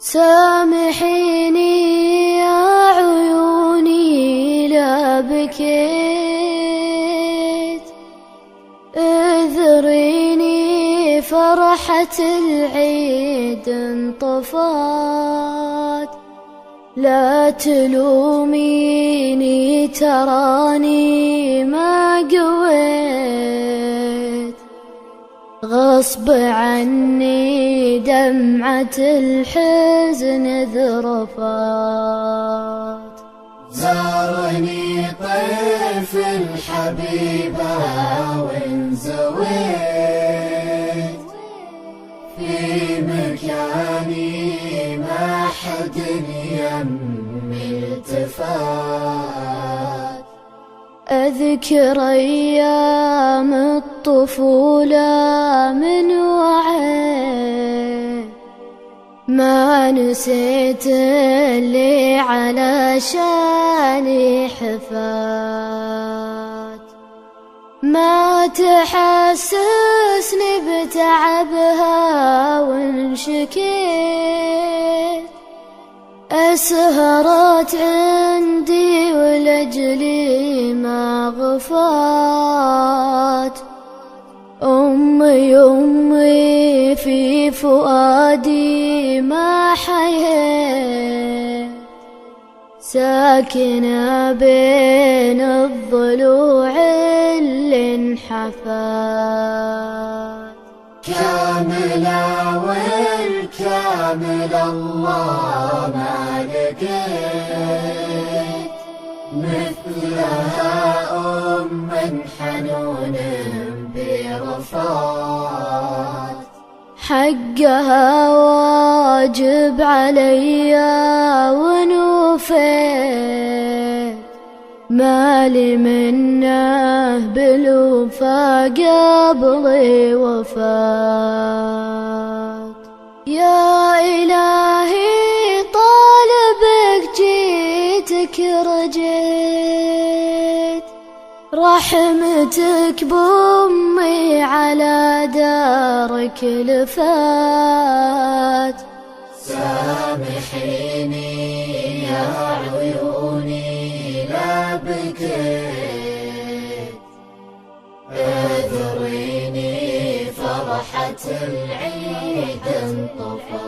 سامحيني يا عيوني لا بكيت، اذريني فرحة العيد انطفات، لا تلوميني تراني ما قويت، غصب عني دمعة الحزن ذرفات. زارني طيف الحبيبة وانزويت، في مكاني ما حد يمي التفات. أذكر أيام الطفولة من وعي، ما نسيت اللي علشاني حفات، ما تحسسني بتعبها وانشكيت، أسهرت عندي ولأجلي ما غفات. أمي أمي في فؤادي ما حييت، ساكنة بين الضلوع اللي انحفات. كاملة والكامل الله ما لقيت، مثلها من حنون برفات. حقها واجب عليا ونوفيت، مالي منه بالوفا قبل وفات. يا إلهي طالبك جيتك رجيت، رحمتك بأمي على دارك لفات. سامحيني يا عيوني لا بكيت، اذريني فرحة العيد انطفت.